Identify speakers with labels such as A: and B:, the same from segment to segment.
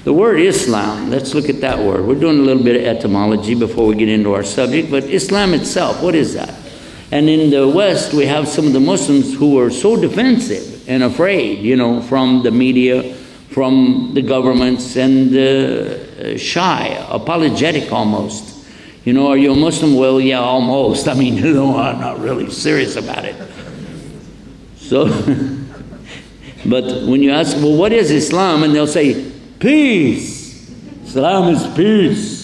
A: The word Islam, let's look at that word. We're doing a little bit of etymology before we get into our subject, but Islam itself, what is that? And in the West, we have some of the Muslims who are so defensive and afraid, you know, from the media, from the governments, and shy, apologetic almost. You know, are you a Muslim? Well, yeah, almost. I mean, you know, I'm not really serious about it. So, but when you ask, well, what is Islam? And they'll say, peace. Islam is peace.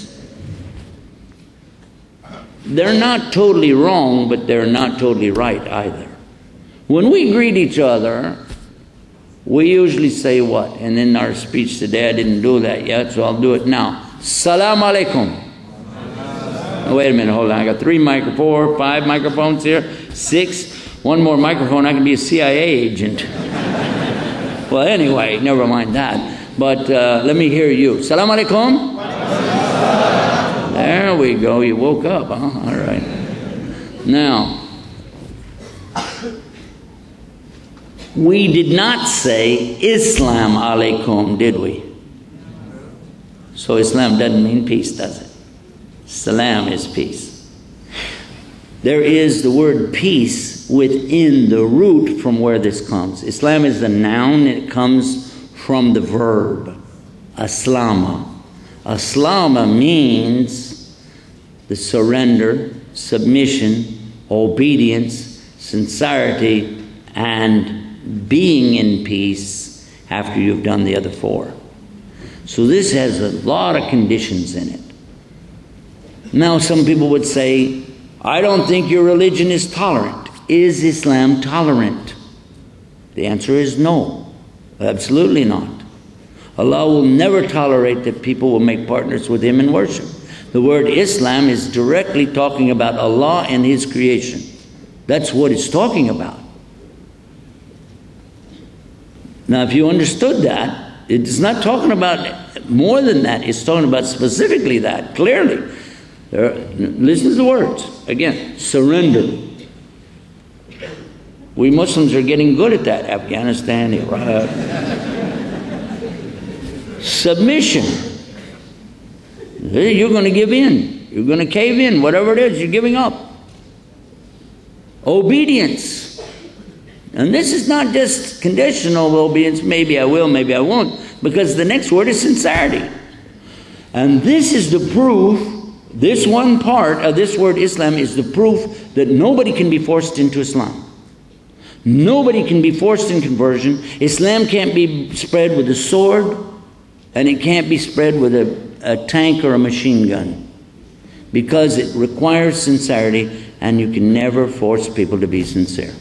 A: They're not totally wrong, but they're not totally right either. When we greet each other, we usually say what? And in our speech today, I didn't do that yet, so I'll do it now. Salam alaikum. Wait a minute, hold on. I got 5 microphones here, 6. One more microphone, I can be a CIA agent. Well, anyway, never mind that. But let me hear you. Salam alaikum. There we go. You woke up, huh? All right. Now, we did not say Islam alaikum, did we? So Islam doesn't mean peace, does it? Salam is peace. There is the word peace within the root from where this comes. Islam is the noun. It comes from the verb, aslama. Aslama means the surrender, submission, obedience, sincerity, and being in peace after you've done the other 4. So this has a lot of conditions in it. Now some people would say, I don't think your religion is tolerant. Is Islam tolerant? The answer is no, absolutely not. Allah will never tolerate that people will make partners with Him in worship. The word Islam is directly talking about Allah and His creation. That's what it's talking about. Now, if you understood that, it's not talking about more than that. It's talking about specifically that, clearly. Listen to the words. Again, surrender. We Muslims are getting good at that. Afghanistan, Iraq. Submission. You're going to give in. You're going to cave in. Whatever it is, you're giving up. Obedience. And this is not just conditional obedience. Maybe I will, maybe I won't. Because the next word is sincerity. And this is the proof. This one part of this word Islam is the proof that nobody can be forced into Islam. Nobody can be forced in conversion. Islam can't be spread with a sword, and it can't be spread with a tank or a machine gun, because it requires sincerity, and you can never force people to be sincere.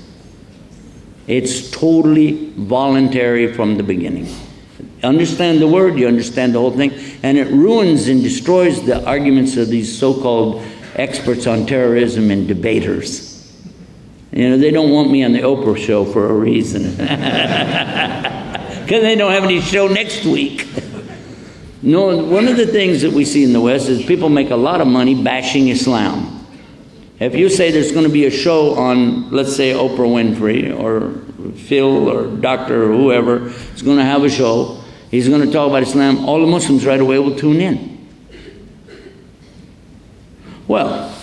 A: It's totally voluntary from the beginning. Understand the word, you understand the whole thing, and it ruins and destroys the arguments of these so-called experts on terrorism and debaters. You know, they don't want me on the Oprah show for a reason. Because they don't have any show next week. No, one of the things that we see in the West is people make a lot of money bashing Islam. If you say there's going to be a show on, let's say, Oprah Winfrey or Phil or Doctor or whoever is going to have a show, he's going to talk about Islam, all the Muslims right away will tune in. Well,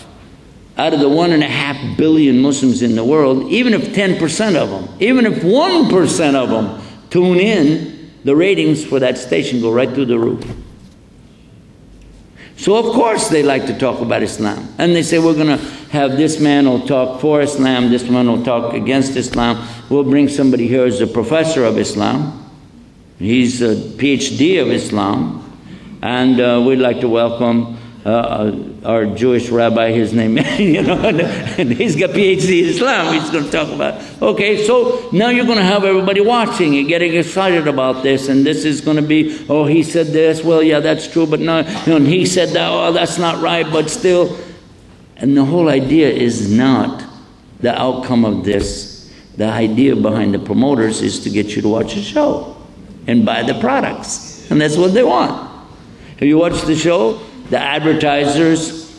A: out of the 1.5 billion Muslims in the world, even if 10% of them, even if 1% of them tune in, the ratings for that station go right through the roof. So of course they like to talk about Islam. And they say, we're going to have this man will talk for Islam, this man will talk against Islam. We'll bring somebody here who's a professor of Islam. He's a PhD of Islam. And we'd like to welcome our Jewish rabbi, his name, you know, and he's got PhD in Islam. He's going to talk about. Okay, so now you're going to have everybody watching and getting excited about this, and this is going to be, oh, he said this, well, yeah, that's true, but no, and he said that, oh, that's not right, but still. And the whole idea is not the outcome of this. The idea behind the promoters is to get you to watch the show and buy the products, and that's what they want. If you watch the show, the advertisers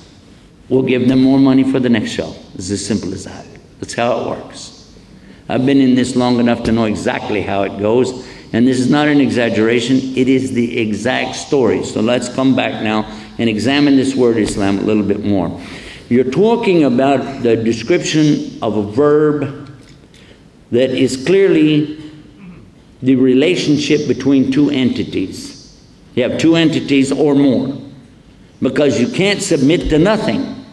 A: will give them more money for the next show. It's as simple as that. That's how it works. I've been in this long enough to know exactly how it goes. And this is not an exaggeration, it is the exact story. So let's come back now and examine this word Islam a little bit more. You're talking about the description of a verb that is clearly the relationship between two entities. You have two entities or more, because you can't submit to nothing.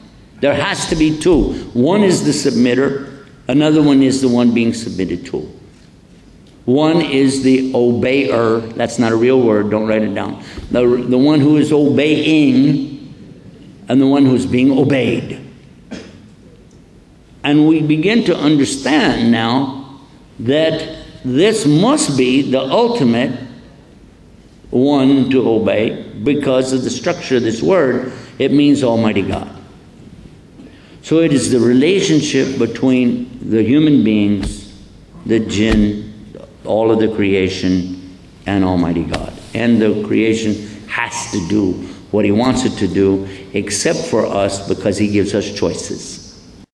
A: There has to be two. One is the submitter, another one is the one being submitted to. One is the obeyer. That's not a real word, don't write it down. The one who is obeying and the one who's being obeyed. And we begin to understand now that this must be the ultimate one to obey, because of the structure of this word. It means Almighty God. So it is the relationship between the human beings, the jinn, all of the creation, and Almighty God. And the creation has to do what He wants it to do, except for us, because He gives us choices.